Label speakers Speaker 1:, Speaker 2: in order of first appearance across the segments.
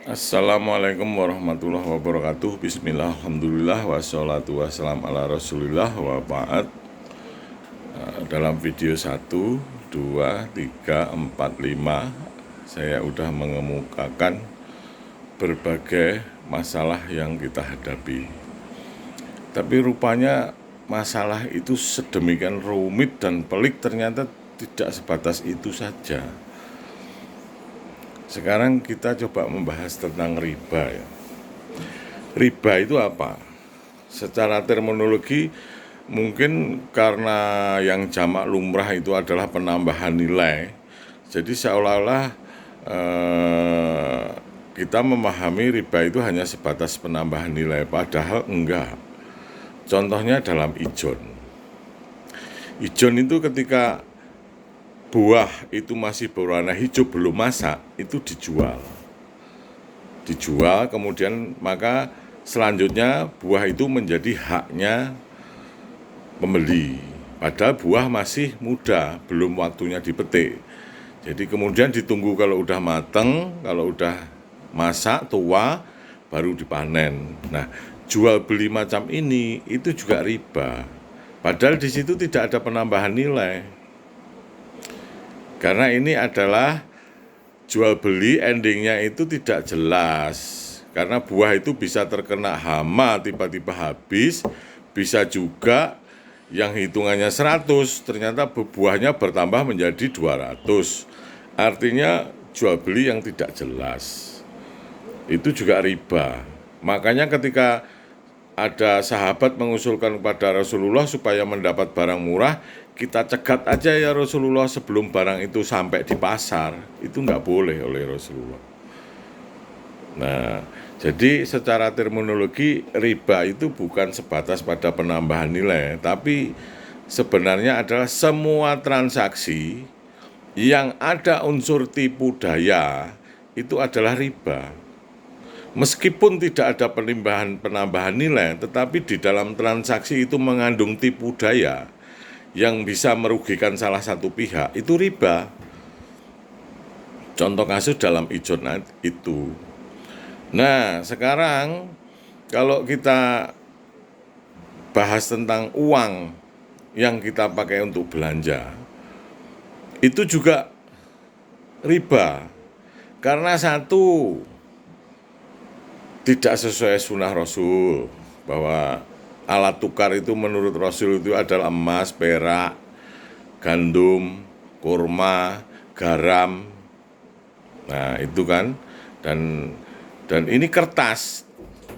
Speaker 1: Assalamualaikum warahmatullahi wabarakatuh. Bismillah, alhamdulillah, wassalatu wassalam ala rasulillah wa ba'd. Dalam video 1, 2, 3, 4, 5 saya udah mengemukakan berbagai masalah yang kita hadapi. Tapi rupanya masalah itu sedemikian rumit dan pelik, ternyata tidak sebatas itu saja. Sekarang kita coba membahas tentang riba ya. Riba itu apa? Secara terminologi mungkin karena yang jamak lumrah itu adalah penambahan nilai. Jadi seolah-olah kita memahami riba itu hanya sebatas penambahan nilai, padahal enggak. Contohnya dalam ijon. Ijon itu ketika buah itu masih berwarna hijau belum masak, itu dijual kemudian maka selanjutnya buah itu menjadi haknya pembeli, padahal buah masih muda, belum waktunya dipetik. Jadi kemudian ditunggu kalau udah mateng, kalau udah masak, tua, baru dipanen. Nah, jual beli macam ini itu juga riba, padahal di situ tidak ada penambahan nilai. Karena ini adalah jual beli, endingnya itu tidak jelas. Karena buah itu bisa terkena hama, tiba-tiba habis. Bisa juga yang hitungannya 100, ternyata buahnya bertambah menjadi 200. Artinya jual beli yang tidak jelas. Itu juga riba. Makanya ketika ada sahabat mengusulkan kepada Rasulullah supaya mendapat barang murah, kita cegat aja ya Rasulullah sebelum barang itu sampai di pasar. Itu nggak boleh oleh Rasulullah. Nah, jadi secara terminologi riba itu bukan sebatas pada penambahan nilai, tapi sebenarnya adalah semua transaksi yang ada unsur tipu daya itu adalah riba. Meskipun tidak ada penambahan nilai, tetapi di dalam transaksi itu mengandung tipu daya yang bisa merugikan salah satu pihak, itu riba. Contoh kasus dalam ijon itu. Nah, sekarang kalau kita bahas tentang uang yang kita pakai untuk belanja, itu juga riba. Karena satu, tidak sesuai sunnah Rasul, bahwa alat tukar itu menurut Rasul itu adalah emas, perak, gandum, kurma, garam. Nah itu kan, dan ini kertas,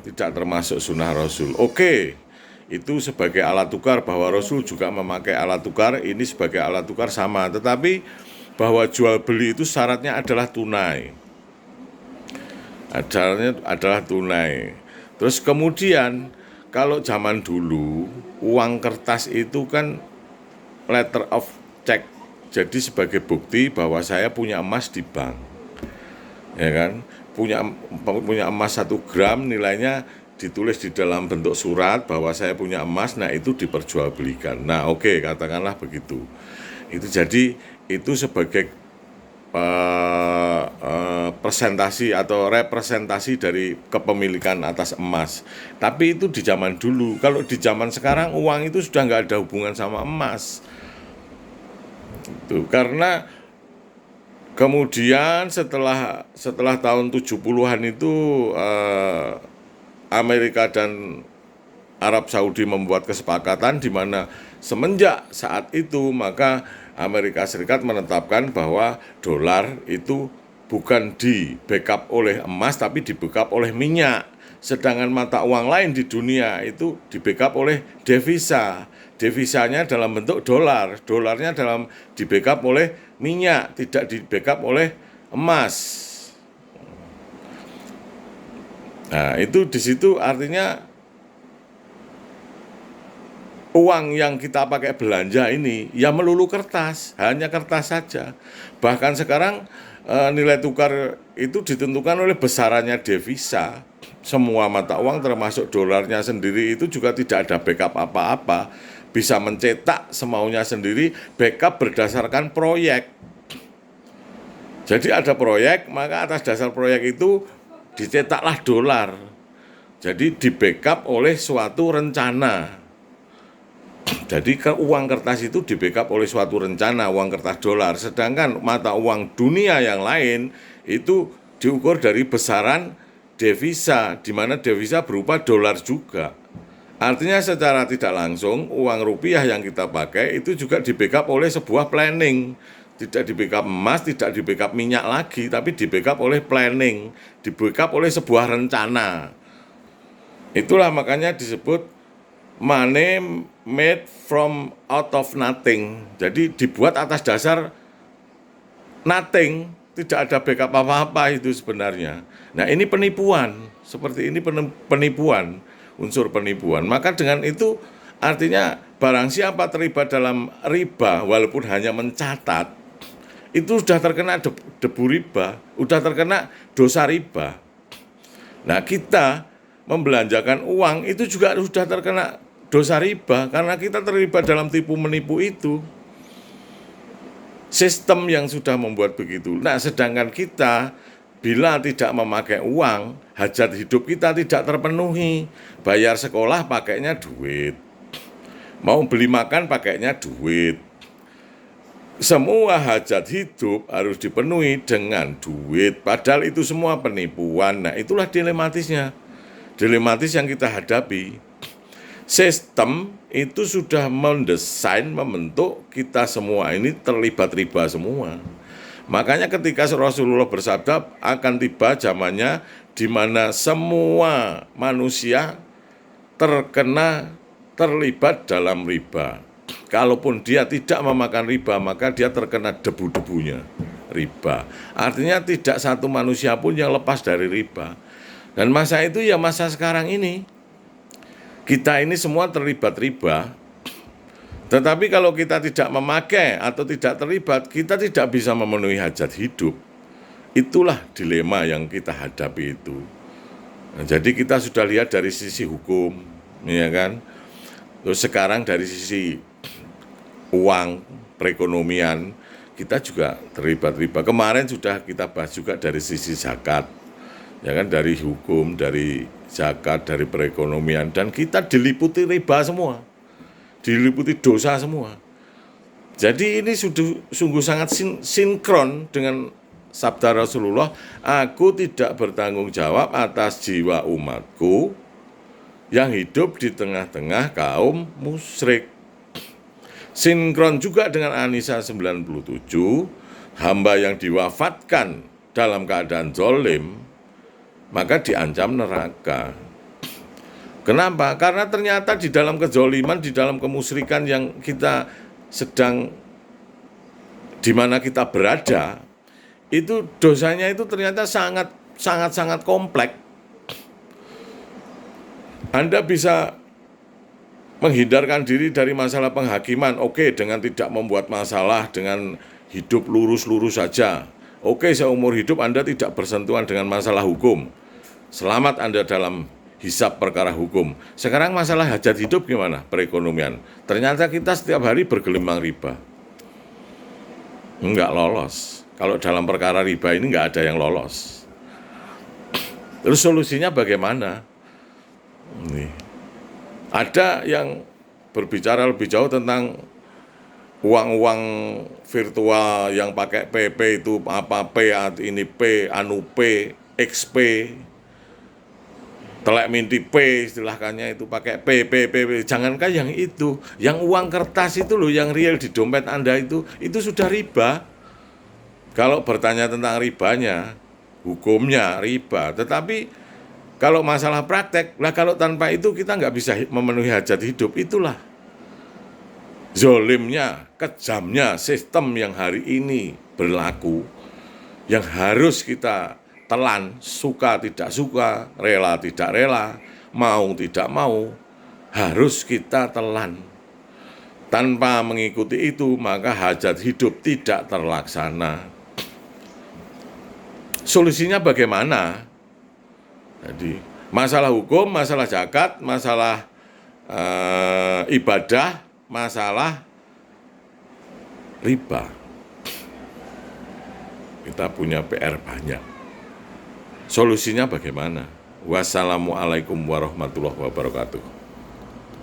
Speaker 1: tidak termasuk sunnah Rasul. Oke, itu sebagai alat tukar, bahwa Rasul juga memakai alat tukar, ini sebagai alat tukar sama. Tetapi bahwa jual beli itu syaratnya adalah tunai. Ajalnya adalah tunai. Terus kemudian kalau zaman dulu uang kertas itu kan letter of check, jadi sebagai bukti bahwa saya punya emas di bank, ya kan, punya emas 1 gram, nilainya ditulis di dalam bentuk surat bahwa saya punya emas. Nah itu diperjualbelikan. Nah oke, katakanlah begitu. Itu jadi itu sebagai presentasi atau representasi dari kepemilikan atas emas. Tapi itu di zaman dulu. Kalau di zaman sekarang uang itu sudah nggak ada hubungan sama emas. Itu karena kemudian setelah tahun 70-an itu Amerika dan Arab Saudi membuat kesepakatan di mana semenjak saat itu maka Amerika Serikat menetapkan bahwa dolar itu bukan di backup oleh emas tapi di backup oleh minyak. Sedangkan mata uang lain di dunia itu di backup oleh devisa. Devisanya dalam bentuk dolar, dolarnya di backup oleh minyak, tidak di backup oleh emas. Nah, itu di situ artinya uang yang kita pakai belanja ini ya melulu kertas, hanya kertas saja. Bahkan sekarang nilai tukar itu ditentukan oleh besarannya devisa. Semua mata uang termasuk dolarnya sendiri itu juga tidak ada backup apa-apa. Bisa mencetak semaunya sendiri, backup berdasarkan proyek. Jadi ada proyek, maka atas dasar proyek itu dicetaklah dolar. Jadi di backup oleh suatu rencana. Jadi uang kertas itu di backup oleh suatu rencana, uang kertas dolar. Sedangkan mata uang dunia yang lain itu diukur dari besaran devisa, di mana devisa berupa dolar juga. Artinya secara tidak langsung uang rupiah yang kita pakai itu juga di backup oleh sebuah planning. Tidak di backup emas, tidak di backup minyak lagi, tapi di backup oleh planning, di backup oleh sebuah rencana. Itulah makanya disebut money made from out of nothing. Jadi dibuat atas dasar nothing, tidak ada backup apa-apa itu sebenarnya. Nah ini penipuan, seperti ini penipuan, unsur penipuan. Maka dengan itu artinya barang siapa terlibat dalam riba walaupun hanya mencatat, itu sudah terkena debu riba, sudah terkena dosa riba. Nah kita membelanjakan uang itu juga sudah terkena dosa riba karena kita terlibat dalam tipu menipu itu. Sistem yang sudah membuat begitu. Nah, sedangkan kita bila tidak memakai uang, hajat hidup kita tidak terpenuhi. Bayar sekolah pakainya duit. Mau beli makan pakainya duit. Semua hajat hidup harus dipenuhi dengan duit. Padahal itu semua penipuan. Nah, itulah dilematisnya. Dilematis yang kita hadapi. Sistem itu sudah mendesain, membentuk kita semua ini terlibat riba semua. Makanya ketika Rasulullah bersabda akan tiba zamannya di mana semua manusia terlibat dalam riba. Kalaupun dia tidak memakan riba, maka dia terkena debu-debunya riba. Artinya tidak satu manusia pun yang lepas dari riba. Dan masa itu ya masa sekarang ini. Kita ini semua terlibat riba. Tetapi kalau kita tidak memakai atau tidak terlibat, kita tidak bisa memenuhi hajat hidup. Itulah dilema yang kita hadapi itu. Nah, jadi kita sudah lihat dari sisi hukum, ya kan? Terus sekarang dari sisi uang, perekonomian, kita juga terlibat riba. Kemarin sudah kita bahas juga dari sisi zakat. Ya kan, dari hukum, dari zakat, dari perekonomian, dan kita diliputi riba semua, diliputi dosa semua. Jadi ini sungguh sangat sinkron dengan sabda Rasulullah, aku tidak bertanggung jawab atas jiwa umatku yang hidup di tengah-tengah kaum musyrik. Sinkron juga dengan An-Nisa 97, hamba yang diwafatkan dalam keadaan zalim, maka diancam neraka. Kenapa? Karena ternyata di dalam kezoliman, di dalam kemusyrikan yang kita sedang, di mana kita berada, itu dosanya itu ternyata sangat kompleks. Anda bisa menghindarkan diri dari masalah penghakiman, oke, dengan tidak membuat masalah, dengan hidup lurus-lurus saja. Oke, seumur hidup Anda tidak bersentuhan dengan masalah hukum. Selamat Anda dalam hisab perkara hukum. Sekarang masalah hajat hidup gimana? Perekonomian. Ternyata kita setiap hari bergelimang riba. Enggak lolos. Kalau dalam perkara riba ini enggak ada yang lolos. Terus solusinya bagaimana? Nih. Ada yang berbicara lebih jauh tentang uang-uang virtual yang pakai PP itu apa P, ini P, anu P, XP, telek minti P istilahkannya itu pakai P. Jangankan yang itu, yang uang kertas itu loh, yang real di dompet Anda itu sudah riba. Kalau bertanya tentang ribanya, hukumnya riba. Tetapi kalau masalah praktek, lah kalau tanpa itu kita nggak bisa memenuhi hajat hidup, itulah zolimnya, kejamnya sistem yang hari ini berlaku, yang harus kita telan, suka tidak suka, rela tidak rela, mau tidak mau, harus kita telan. Tanpa mengikuti itu, maka hajat hidup tidak terlaksana. Solusinya bagaimana? Jadi, masalah hukum, masalah zakat, masalah ibadah, masalah riba. Kita punya PR banyak. Solusinya bagaimana? Wassalamualaikum warahmatullahi wabarakatuh.